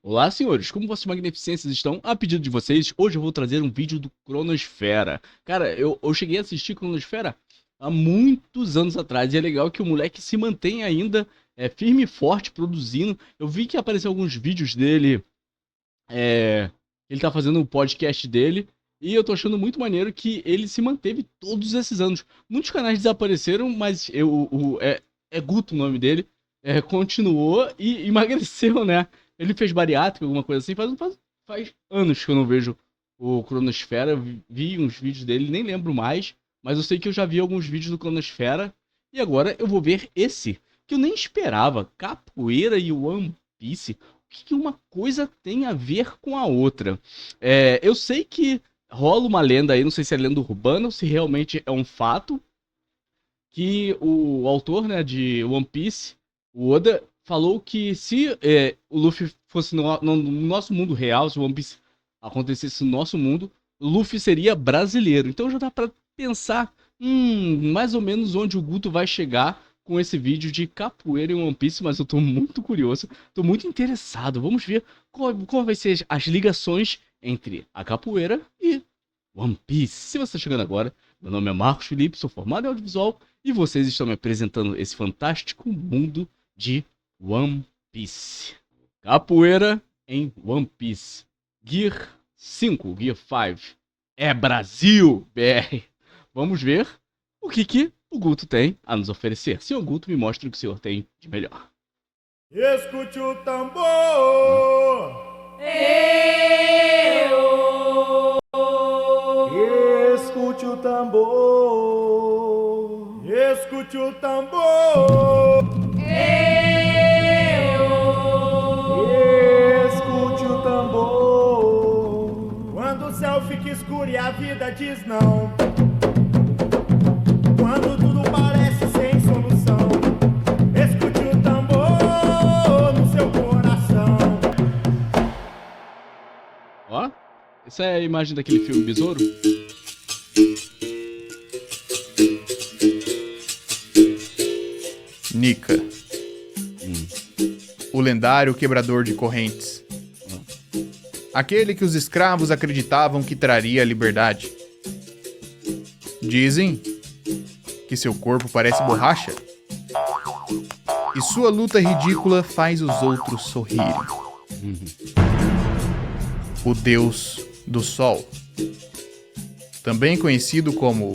Olá, senhores, como vossas magnificências estão? A pedido de vocês, hoje eu vou trazer um vídeo do Cronosfera. Cara, eu cheguei a assistir Cronosfera há muitos anos atrás, e é legal que o moleque se mantém ainda firme e forte, produzindo. Eu vi que apareceu alguns vídeos dele, ele tá fazendo um podcast dele, e eu tô achando muito maneiro que ele se manteve todos esses anos. Muitos canais desapareceram, mas é Guto o nome dele, continuou e emagreceu, né? Ele fez bariátrica, alguma coisa assim, faz anos que eu não vejo o Cronosfera. Vi uns vídeos dele, nem lembro mais, mas eu sei que eu já vi alguns vídeos do Cronosfera, e agora eu vou ver esse, que eu nem esperava, Capoeira e One Piece. O que uma coisa tem a ver com a outra? Eu sei que rola uma lenda aí, não sei se é lenda urbana ou se realmente é um fato, que o autor, né, de One Piece, o Oda, falou que se o Luffy fosse no nosso mundo real, se o One Piece acontecesse no nosso mundo, o Luffy seria brasileiro. Então já dá pra pensar mais ou menos onde o Guto vai chegar com esse vídeo de capoeira em One Piece, mas eu tô muito curioso, tô muito interessado. Vamos ver como vai ser as ligações entre a capoeira e One Piece. Se você está chegando agora, meu nome é Marcos Felipe, sou formado em audiovisual e vocês estão me apresentando esse fantástico mundo de One Piece. Capoeira em One Piece. Gear 5, Gear 5. É Brasil, BR. Vamos ver o que o Guto tem a nos oferecer. Senhor Guto, me mostre o que o senhor tem de melhor. Escute o tambor. Escute o tambor. Escute o tambor. Escute o tambor. Quando o céu fica escuro e a vida diz não. Quando tudo parece sem solução. Escute o tambor no seu coração. Ó, essa é a imagem daquele filme Besouro? Nika, o lendário quebrador de correntes. Aquele que os escravos acreditavam que traria a liberdade. Dizem que seu corpo parece borracha e sua luta ridícula faz os outros sorrirem. O Deus do Sol, também conhecido como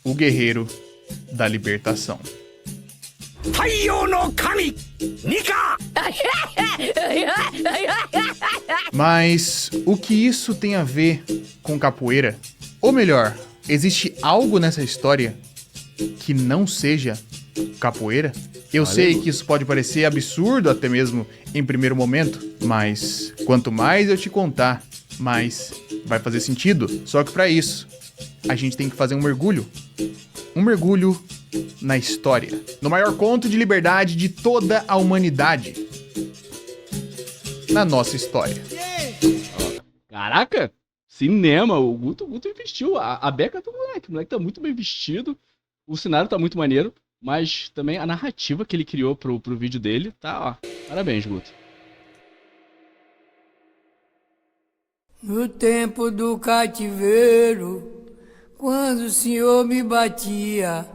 o Guerreiro da Libertação. Mas o que isso tem a ver com capoeira? Ou melhor, existe algo nessa história que não seja capoeira? Eu sei que isso pode parecer absurdo até mesmo em primeiro momento, mas quanto mais eu te contar, mais vai fazer sentido. Só que para isso, a gente tem que fazer um mergulho na história, no maior conto de liberdade de toda a humanidade, na nossa história. Caraca, cinema, o Guto investiu, a beca do moleque, o moleque tá muito bem vestido, o cenário tá muito maneiro, mas também a narrativa que ele criou pro vídeo dele, tá, ó, parabéns, Guto. No tempo do cativeiro, quando o Senhor me batia,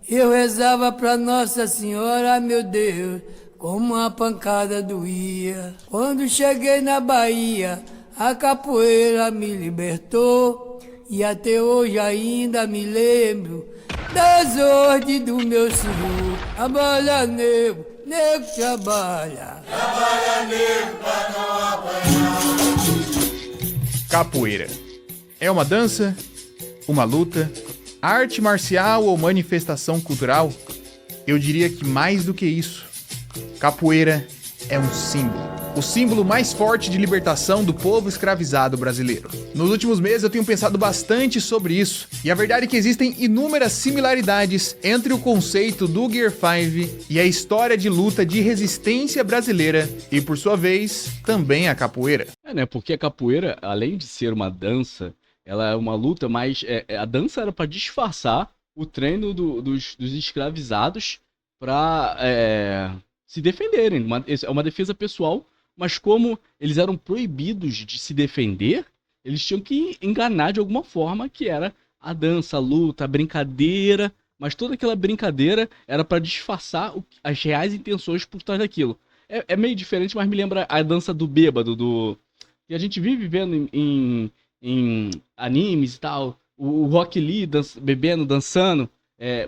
eu rezava pra Nossa Senhora, meu Deus, como uma pancada doía. Quando cheguei na Bahia, a capoeira me libertou, e até hoje ainda me lembro das ordens do meu Senhor. Trabalha, nego, nego trabalha. Trabalha, nego, pra não apanhar. Capoeira é uma dança, uma luta, arte marcial ou manifestação cultural? Eu diria que mais do que isso. Capoeira é um símbolo. O símbolo mais forte de libertação do povo escravizado brasileiro. Nos últimos meses eu tenho pensado bastante sobre isso, e a verdade é que existem inúmeras similaridades entre o conceito do Gear 5 e a história de luta de resistência brasileira, e por sua vez, também a capoeira. Né, porque a capoeira, além de ser uma dança, ela é uma luta, mas a dança era pra disfarçar o treino dos escravizados pra se defenderem. É uma defesa pessoal mas como eles eram proibidos de se defender, eles tinham que enganar de alguma forma, que era a dança, a luta, a brincadeira, mas toda aquela brincadeira era para disfarçar as reais intenções por trás daquilo. É meio diferente, mas me lembra a dança do bêbado, que a gente vive vendo em animes e tal, o Rock Lee bebendo, dançando.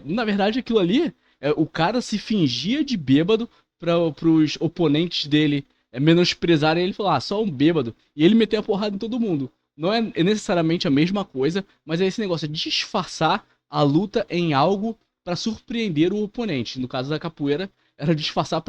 Na verdade, aquilo ali, o cara se fingia de bêbado para os oponentes dele menosprezarem ele e falar, só um bêbado, e ele meter a porrada em todo mundo. Não é necessariamente a mesma coisa, mas é esse negócio de disfarçar a luta em algo para surpreender o oponente. No caso da capoeira, era disfarçar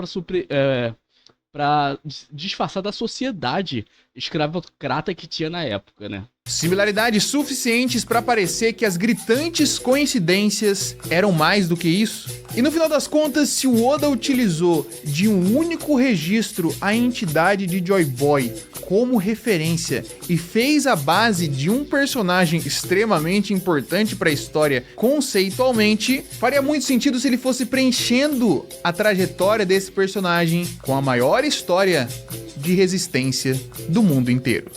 para disfarçar da sociedade escravocrata que tinha na época, né? Similaridades suficientes para parecer que as gritantes coincidências eram mais do que isso. E no final das contas, se o Oda utilizou de um único registro a entidade de Joy Boy como referência e fez a base de um personagem extremamente importante para a história conceitualmente, faria muito sentido se ele fosse preenchendo a trajetória desse personagem com a maior história de resistência do mundo inteiro.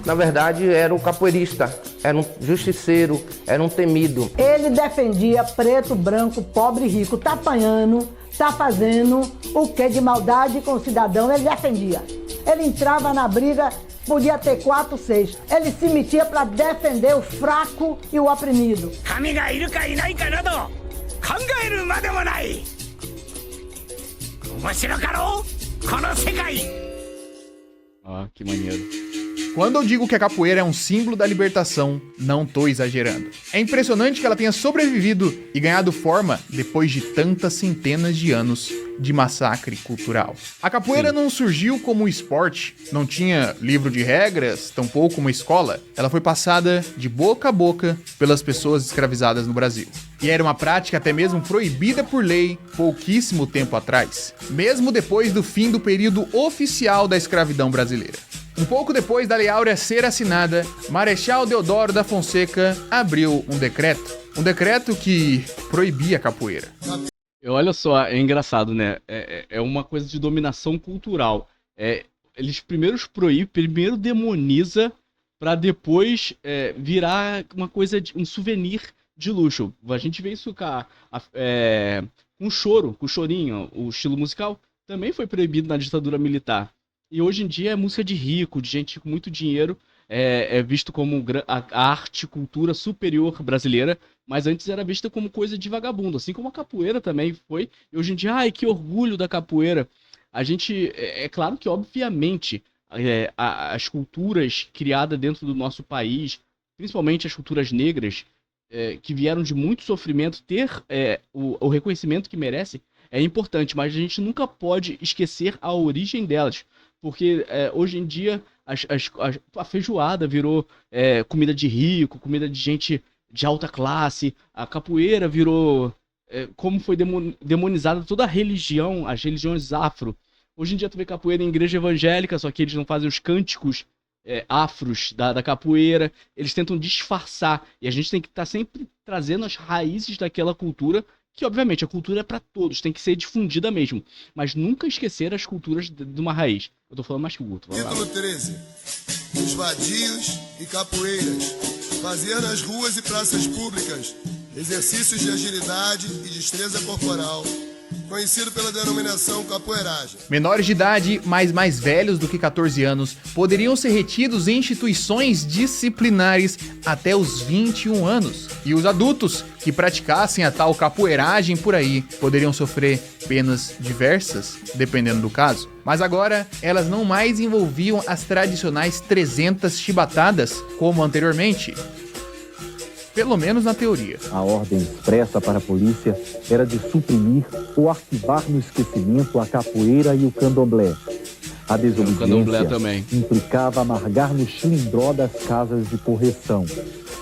Na verdade, era um capoeirista, era um justiceiro, era um temido. Ele defendia preto, branco, pobre e rico. Tá apanhando, tá fazendo o que de maldade com o cidadão, ele defendia. Ele entrava na briga, podia ter 4, 6. Ele se metia para defender o fraco e o oprimido. Ó, que maneiro. Quando eu digo que a capoeira é um símbolo da libertação, não tô exagerando. É impressionante que ela tenha sobrevivido e ganhado forma depois de tantas centenas de anos de massacre cultural. A capoeira não surgiu como um esporte, não tinha livro de regras, tampouco uma escola. Ela foi passada de boca a boca pelas pessoas escravizadas no Brasil. E era uma prática até mesmo proibida por lei pouquíssimo tempo atrás, mesmo depois do fim do período oficial da escravidão brasileira. Um pouco depois da Lei Áurea ser assinada, Marechal Deodoro da Fonseca abriu um decreto que proibia a capoeira. Olha só, é engraçado, né? É uma coisa de dominação cultural. Eles primeiro demoniza para depois virar uma coisa, um souvenir de luxo. A gente vê isso com o choro, com o chorinho, o estilo musical também foi proibido na ditadura militar. E hoje em dia é música de rico, de gente com muito dinheiro, é visto como a arte, cultura superior brasileira, mas antes era vista como coisa de vagabundo, assim como a capoeira também foi. E hoje em dia, ai, que orgulho da capoeira. A gente, é claro que obviamente as culturas criadas dentro do nosso país, principalmente as culturas negras, que vieram de muito sofrimento, ter o reconhecimento que merece é importante, mas a gente nunca pode esquecer a origem delas. Porque hoje em dia a feijoada virou comida de rico, comida de gente de alta classe. A capoeira virou, como foi demonizada toda a religião, as religiões afro. Hoje em dia tu vê capoeira em igreja evangélica, só que eles não fazem os cânticos afros da capoeira. Eles tentam disfarçar. E a gente tem que estar sempre trazendo as raízes daquela cultura, que obviamente a cultura é para todos, tem que ser difundida mesmo, mas nunca esquecer as culturas de uma raiz. Eu tô falando mais que o Guto. Título 13. Os vadios e capoeiras faziam nas ruas e praças públicas exercícios de agilidade e destreza corporal, conhecido pela denominação capoeiragem. Menores de idade, mas mais velhos do que 14 anos, poderiam ser retidos em instituições disciplinares até os 21 anos. E os adultos que praticassem a tal capoeiragem por aí poderiam sofrer penas diversas, dependendo do caso. Mas agora, elas não mais envolviam as tradicionais 300 chibatadas, como anteriormente. Pelo menos na teoria. A ordem expressa para a polícia era de suprimir ou arquivar no esquecimento a capoeira e o candomblé. A desobediência também implicava amargar no chilindró das casas de correção.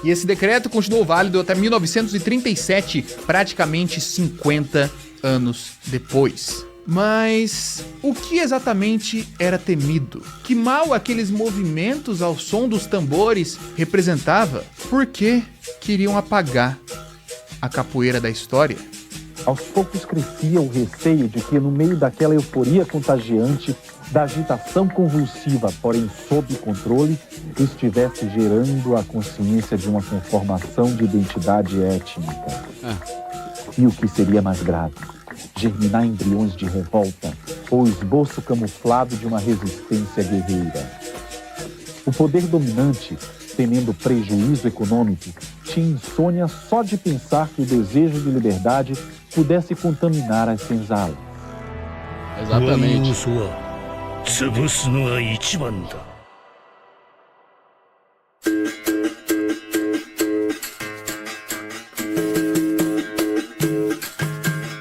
E esse decreto continuou válido até 1937, praticamente 50 anos depois. Mas o que exatamente era temido? Que mal aqueles movimentos ao som dos tambores representava? Por que queriam apagar a capoeira da história? Aos poucos crescia o receio de que, no meio daquela euforia contagiante, da agitação convulsiva, porém sob controle, estivesse gerando a consciência de uma conformação de identidade étnica. E o que seria mais grave, germinar embriões de revolta ou esboço camuflado de uma resistência guerreira. O poder dominante, temendo prejuízo econômico, tinha insônia só de pensar que o desejo de liberdade pudesse contaminar as senzalas. Exatamente.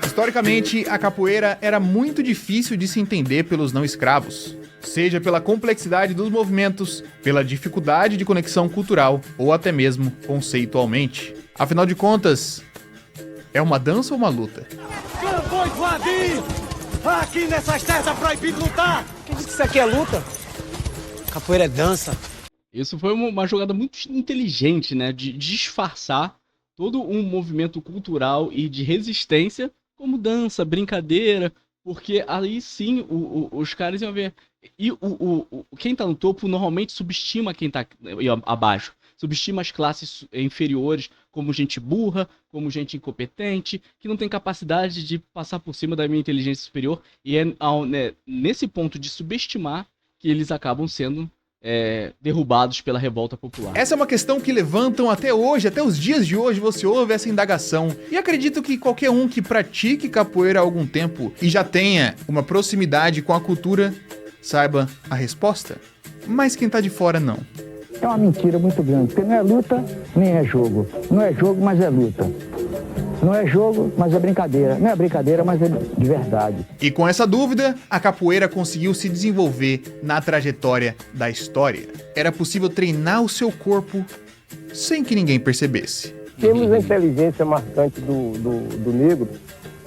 Historicamente, a capoeira era muito difícil de se entender pelos não escravos, seja pela complexidade dos movimentos, pela dificuldade de conexão cultural ou até mesmo conceitualmente. Afinal de contas, é uma dança ou uma luta? Quem foi invadir? Aqui nessas terras é proibido lutar! Quem disse que isso aqui é luta? Capoeira é dança. Isso foi uma jogada muito inteligente, né? De disfarçar todo um movimento cultural e de resistência como dança, brincadeira, porque aí sim os caras iam ver. E quem tá no topo normalmente subestima quem tá abaixo. Subestima as classes inferiores como gente burra, como gente incompetente, que não tem capacidade de passar por cima da minha inteligência superior. E é nesse ponto de subestimar que eles acabam sendo derrubados pela revolta popular. Essa é uma questão que levantam até hoje, até os dias de hoje você ouve essa indagação. E acredito que qualquer um que pratique capoeira há algum tempo e já tenha uma proximidade com a cultura saiba a resposta. Mas quem tá de fora não. É uma mentira muito grande, porque não é luta, nem é jogo. Não é jogo, mas é luta. Não é jogo, mas é brincadeira. Não é brincadeira, mas é de verdade. E com essa dúvida, a capoeira conseguiu se desenvolver na trajetória da história. Era possível treinar o seu corpo sem que ninguém percebesse. Temos a inteligência marcante do negro,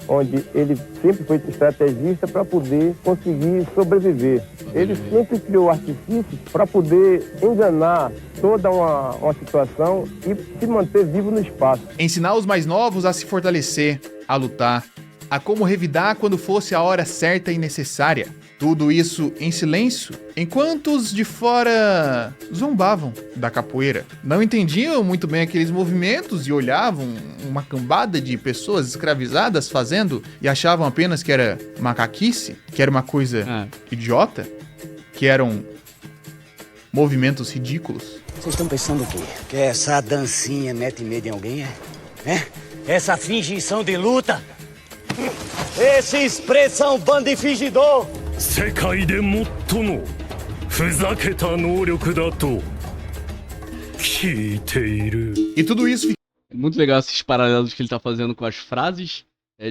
onde ele sempre foi estrategista para poder conseguir sobreviver. Ele sempre criou artifícios para poder enganar toda uma situação e se manter vivo no espaço. Ensinar os mais novos a se fortalecer, a lutar, a como revidar quando fosse a hora certa e necessária. Tudo isso em silêncio, enquanto os de fora zombavam da capoeira. Não entendiam muito bem aqueles movimentos e olhavam uma cambada de pessoas escravizadas fazendo e achavam apenas que era macaquice, que era uma coisa idiota, que eram movimentos ridículos. Vocês estão pensando o quê? Que essa dancinha mete medo em alguém, é? Essa fingição de luta? Essa expressão bando de fingidor? E tudo isso é muito legal esses paralelos que ele tá fazendo com as frases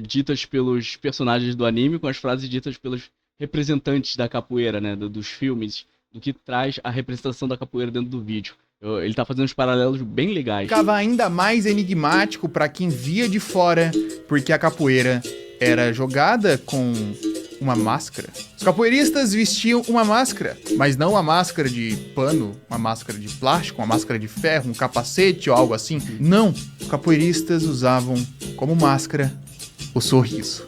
ditas pelos personagens do anime, com as frases ditas pelos representantes da capoeira, né, dos filmes, do que traz a representação da capoeira dentro do vídeo. Ele tá fazendo uns paralelos bem legais. Ficava ainda mais enigmático para quem via de fora, porque a capoeira era jogada com uma máscara. Os capoeiristas vestiam uma máscara, mas não uma máscara de pano, uma máscara de plástico, uma máscara de ferro, um capacete ou algo assim. Não, os capoeiristas usavam como máscara o sorriso.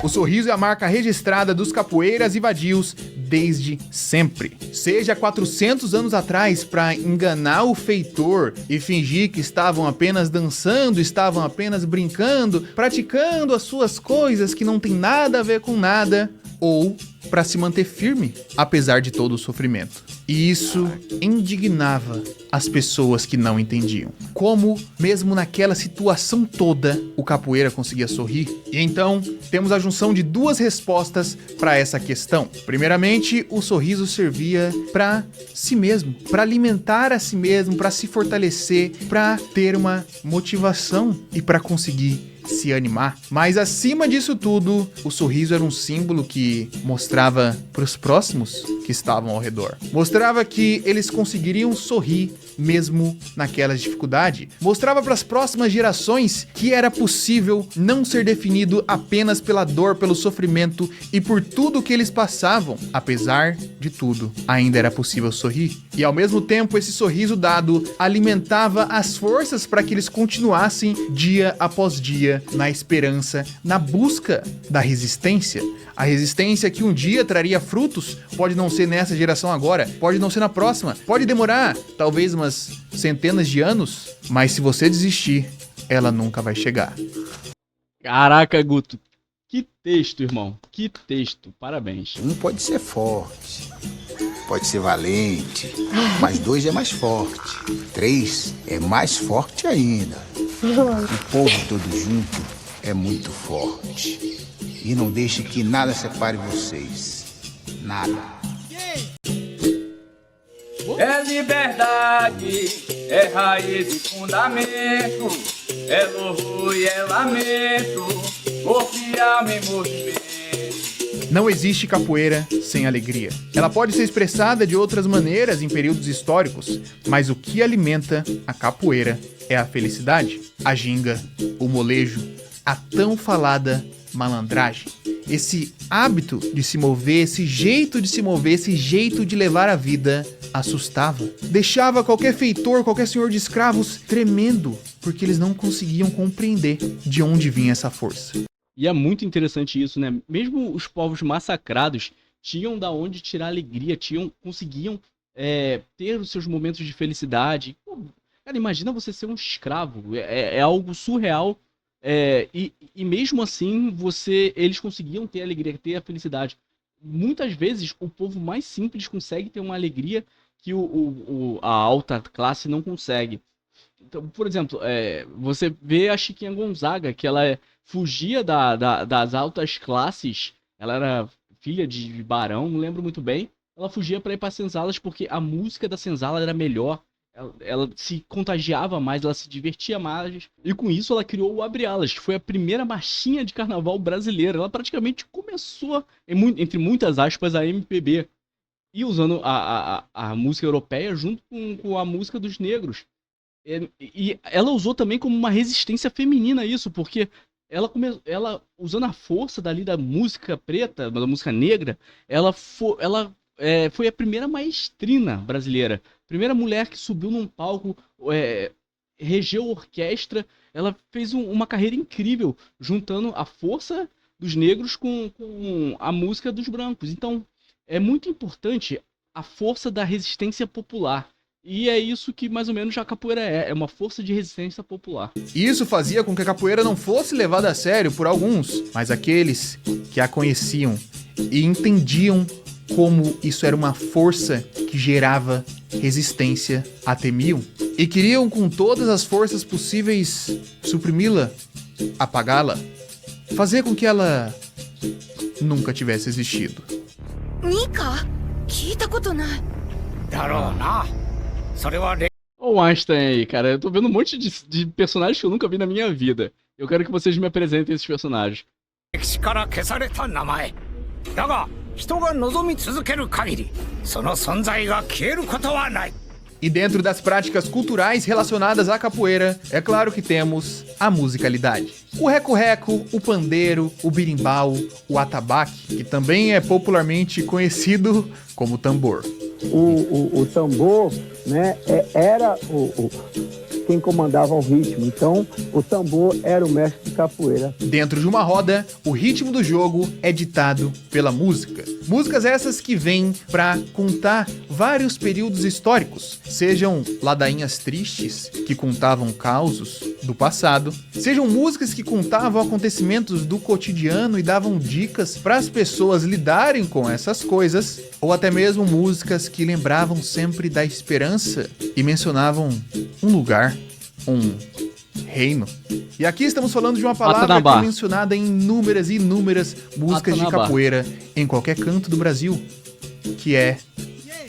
O sorriso é a marca registrada dos capoeiras e vadios desde sempre. Seja 400 anos atrás para enganar o feitor e fingir que estavam apenas dançando, estavam apenas brincando, praticando as suas coisas que não tem nada a ver com nada, ou para se manter firme, apesar de todo o sofrimento. E isso indignava as pessoas que não entendiam. Como, mesmo naquela situação toda, o capoeira conseguia sorrir? E então, temos a junção de duas respostas para essa questão. Primeiramente, o sorriso servia para si mesmo, para alimentar a si mesmo, para se fortalecer, para ter uma motivação e para conseguir se animar. Mas acima disso tudo, o sorriso era um símbolo que mostrava para os próximos que estavam ao redor. Mostrava que eles conseguiriam sorrir mesmo naquela dificuldade. Mostrava para as próximas gerações que era possível não ser definido apenas pela dor, pelo sofrimento e por tudo que eles passavam. Apesar de tudo, ainda era possível sorrir. E ao mesmo tempo, esse sorriso dado alimentava as forças para que eles continuassem dia após dia na esperança, na busca da resistência. A resistência que um dia traria frutos, pode não ser nessa geração agora, pode não ser na próxima, pode demorar talvez umas centenas de anos, mas se você desistir, ela nunca vai chegar. Caraca, Guto, que texto, irmão, que texto, parabéns. Um pode ser forte, pode ser valente, mas 2 é mais forte, 3 é mais forte ainda. O povo todo junto é muito forte. E não deixe que nada separe vocês. Nada. É liberdade, é raiz e fundamento, é louvor e é lamento, corpo e alma em movimento. Não existe capoeira sem alegria. Ela pode ser expressada de outras maneiras em períodos históricos, mas o que alimenta a capoeira é a felicidade, a ginga, o molejo, a tão falada malandragem. Esse hábito de se mover, esse jeito de se mover, esse jeito de levar a vida assustava. Deixava qualquer feitor, qualquer senhor de escravos tremendo, porque eles não conseguiam compreender de onde vinha essa força. E é muito interessante isso, né? Mesmo os povos massacrados tinham da onde tirar alegria, conseguiam ter os seus momentos de felicidade. Pô, cara, imagina você ser um escravo, é algo surreal. E mesmo assim, eles conseguiam ter a alegria, ter a felicidade. Muitas vezes, o povo mais simples consegue ter uma alegria que a alta classe não consegue. Então, por exemplo, você vê a Chiquinha Gonzaga, que ela fugia das altas classes, ela era filha de barão, não lembro muito bem, ela fugia para ir para senzalas porque a música da senzala era melhor. Ela se contagiava mais, ela se divertia mais. E com isso ela criou o Abre Alas, que foi a primeira marchinha de carnaval brasileira. Ela praticamente começou, entre muitas aspas, a MPB. E usando a música europeia junto com a música dos negros. E ela usou também como uma resistência feminina a isso, porque ela usando a força da música preta, da música negra, ela foi a primeira maestrina brasileira. Primeira mulher que subiu num palco, regeu orquestra. Ela fez uma carreira incrível, juntando a força dos negros com a música dos brancos. Então, é muito importante a força da resistência popular. E é isso que mais ou menos a capoeira é uma força de resistência popular. Isso fazia com que a capoeira não fosse levada a sério por alguns, mas aqueles que a conheciam e entendiam como isso era uma força que gerava resistência a temiam e queriam com todas as forças possíveis suprimi-la, apagá-la, fazer com que ela nunca tivesse existido. Nika? Ô Einstein aí, cara, eu tô vendo um monte de personagens que eu nunca vi na minha vida. Eu quero que vocês me apresentem esses personagens. 人が望み続ける限り、その存在が消えることはない。 E dentro das práticas culturais relacionadas à capoeira, é claro que temos a musicalidade. O reco-reco, o pandeiro, o birimbau, o atabaque, que também é popularmente conhecido como tambor. O tambor, né, era quem comandava o ritmo. Então, o tambor era o mestre de capoeira. Dentro de uma roda, o ritmo do jogo é ditado pela música. Músicas essas que vêm para contar vários períodos históricos, sejam ladainhas tristes, que contavam causos do passado, sejam músicas que contavam acontecimentos do cotidiano e davam dicas para as pessoas lidarem com essas coisas, ou até mesmo músicas que lembravam sempre da esperança e mencionavam um lugar, um reino. E aqui estamos falando de uma palavra que é mencionada em inúmeras e inúmeras músicas de capoeira em qualquer canto do Brasil, que é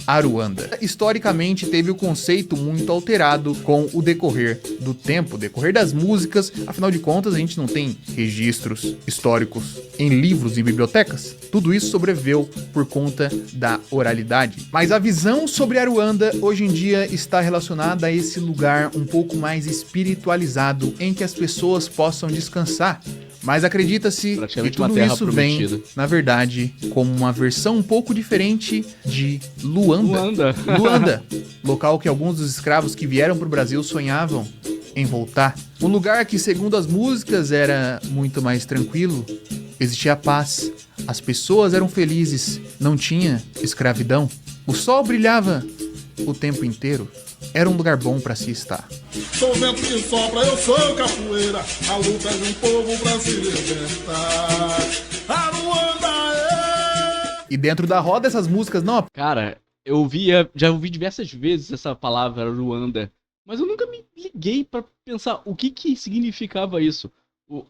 Aruanda. Historicamente, teve o conceito muito alterado com o decorrer do tempo, o decorrer das músicas. Afinal de contas, a gente não tem registros históricos em livros, em bibliotecas. Tudo isso sobreviveu por conta da oralidade. Mas a visão sobre Aruanda, hoje em dia, está relacionada a esse lugar um pouco mais espiritualizado, em que as pessoas possam descansar. Mas acredita-se que tudo isso vem, na verdade, como uma versão um pouco diferente de Luanda. Luanda, local que alguns dos escravos que vieram para o Brasil sonhavam em voltar. Um lugar que, segundo as músicas, era muito mais tranquilo, existia paz, as pessoas eram felizes, não tinha escravidão, o sol brilhava o tempo inteiro. Era um lugar bom para se estar. Sou o vento que sopra, eu sou capoeira. A luta de um povo pra se libertar. Aruanda E dentro da roda essas músicas não... Cara, já ouvi diversas vezes essa palavra Aruanda, mas eu nunca me liguei pra pensar o que significava isso.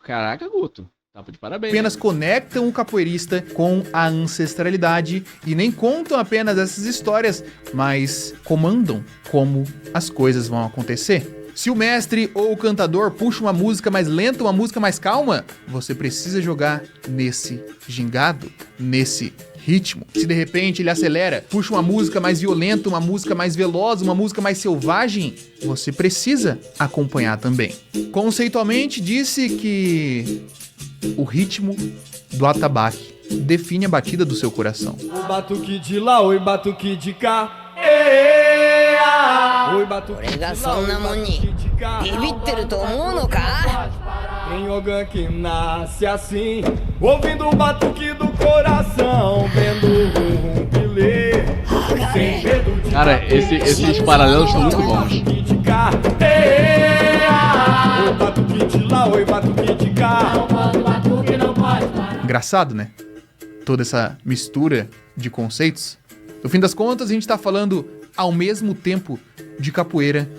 Caraca, Guto. Tava de parabéns. Apenas conectam o capoeirista com a ancestralidade e nem contam apenas essas histórias, mas comandam como as coisas vão acontecer. Se o mestre ou o cantador puxa uma música mais lenta, uma música mais calma, você precisa jogar nesse gingado, nesse ritmo. Se de repente ele acelera, puxa uma música mais violenta, uma música mais veloz, uma música mais selvagem, você precisa acompanhar também. Conceitualmente, disse que o ritmo do atabaque define a batida do seu coração. O batuque de lá, oi batuque de cá. Oi batuque de lá, oi batuque de cá. Tem alguém que nasce assim, ouvindo o batuque do coração, vendo o rumpilê, sem medo de... Cara, esses paralelos estão muito bons. Oi batuque de lá, oi batuque de cá. Engraçado, né? Toda essa mistura de conceitos. No fim das contas, a gente tá falando ao mesmo tempo de capoeira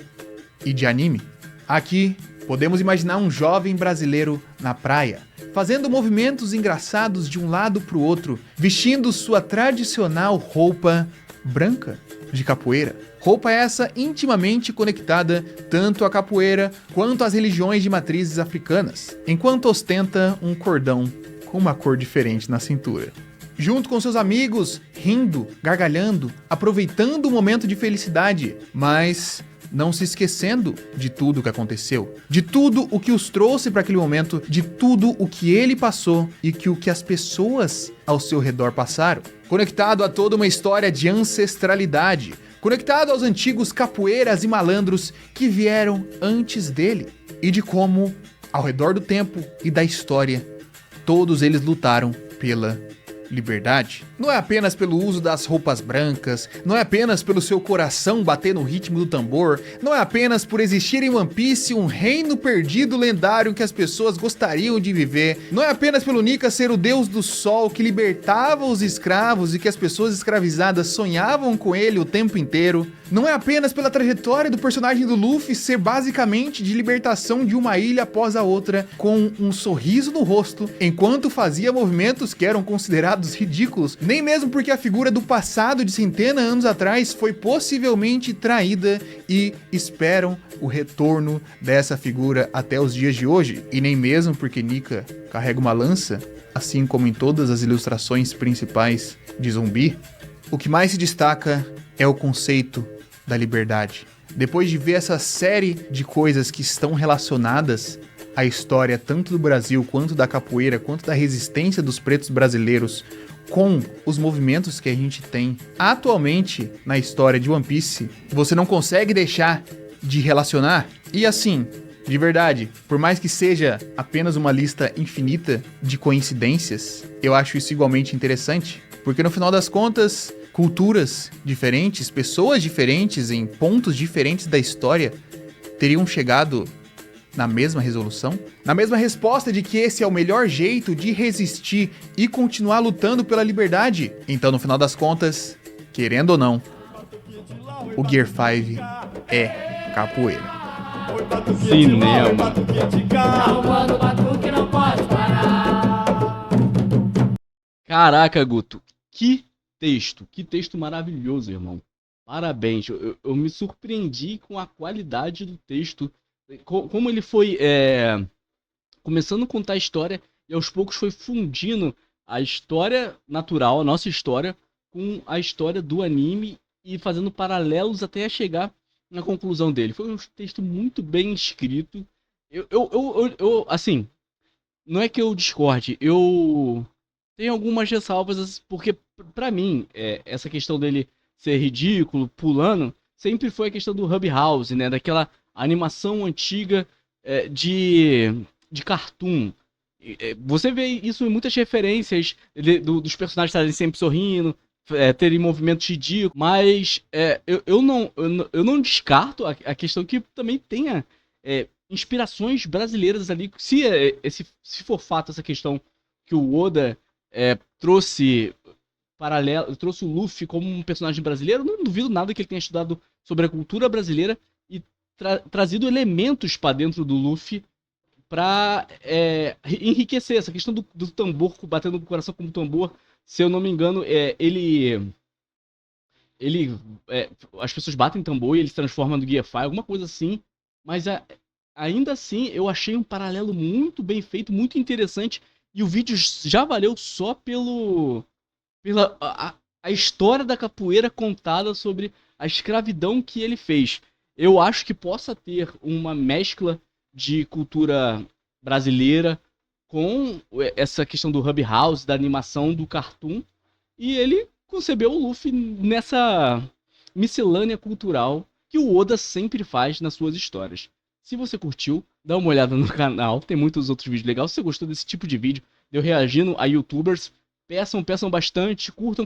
e de anime. Aqui, podemos imaginar um jovem brasileiro na praia, fazendo movimentos engraçados de um lado pro outro, vestindo sua tradicional roupa branca de capoeira. Roupa essa intimamente conectada tanto à capoeira quanto às religiões de matrizes africanas, enquanto ostenta um cordão com uma cor diferente na cintura. Junto com seus amigos, rindo, gargalhando, aproveitando o momento de felicidade, mas não se esquecendo de tudo o que aconteceu, de tudo o que os trouxe para aquele momento, de tudo o que ele passou e o que as pessoas ao seu redor passaram. Conectado a toda uma história de ancestralidade, conectado aos antigos capoeiras e malandros que vieram antes dele, e de como, ao redor do tempo e da história, todos eles lutaram pela liberdade. Não é apenas pelo uso das roupas brancas, não é apenas pelo seu coração bater no ritmo do tambor, não é apenas por existir em One Piece um reino perdido lendário que as pessoas gostariam de viver, não é apenas pelo Nika ser o deus do sol que libertava os escravos e que as pessoas escravizadas sonhavam com ele o tempo inteiro, não é apenas pela trajetória do personagem do Luffy ser basicamente de libertação de uma ilha após a outra com um sorriso no rosto, enquanto fazia movimentos que eram considerados ridículos, nem mesmo porque a figura do passado de centenas de anos atrás foi possivelmente traída e esperam o retorno dessa figura até os dias de hoje, e nem mesmo porque Nika carrega uma lança, assim como em todas as ilustrações principais de Zumbi. O que mais se destaca é o conceito da liberdade. Depois de ver essa série de coisas que estão relacionadas à história tanto do Brasil, quanto da capoeira, quanto da resistência dos pretos brasileiros com os movimentos que a gente tem atualmente na história de One Piece, você não consegue deixar de relacionar. E assim, de verdade, por mais que seja apenas uma lista infinita de coincidências, eu acho isso igualmente interessante, porque no final das contas, culturas diferentes, pessoas diferentes em pontos diferentes da história teriam chegado na mesma resolução, na mesma resposta de que esse é o melhor jeito de resistir e continuar lutando pela liberdade. Então, no final das contas, querendo ou não, o Gear 5 é capoeira. Cinema. Caraca, Guto, que texto. Que texto maravilhoso, irmão. Parabéns. Eu me surpreendi com a qualidade do texto. Como ele foi começando a contar a história e aos poucos foi fundindo a história natural, a nossa história, com a história do anime e fazendo paralelos até chegar na conclusão dele. Foi um texto muito bem escrito. Assim, não é que eu discorde, eu tenho algumas ressalvas, porque pra mim, essa questão dele ser ridículo, pulando, sempre foi a questão do Hub House, né? Daquela animação antiga de cartoon. Você vê isso em muitas referências dos personagens estarem sempre sorrindo, terem movimentos ridículos, mas eu não descarto a questão que também tenha inspirações brasileiras ali. Se for fato essa questão que o Oda trouxe o Luffy como um personagem brasileiro, eu não duvido nada que ele tenha estudado sobre a cultura brasileira e trazido elementos para dentro do Luffy para enriquecer essa questão do tambor batendo no coração como tambor. Se eu não me engano, as pessoas batem tambor e ele se transforma no Gear 5, alguma coisa assim. Mas ainda assim, eu achei um paralelo muito bem feito, muito interessante. E o vídeo já valeu só pela a história da capoeira contada sobre a escravidão que ele fez. Eu acho que possa ter uma mescla de cultura brasileira com essa questão do Hub House, da animação, do cartoon, e ele concebeu o Luffy nessa miscelânea cultural que o Oda sempre faz nas suas histórias. Se você curtiu, dá uma olhada no canal, tem muitos outros vídeos legais. Se você gostou desse tipo de vídeo, eu reagindo a youtubers, peçam bastante, curtam,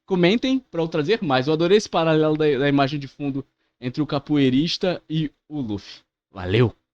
comentem para eu trazer mais. Eu adorei esse paralelo da imagem de fundo entre o capoeirista e o Luffy. Valeu!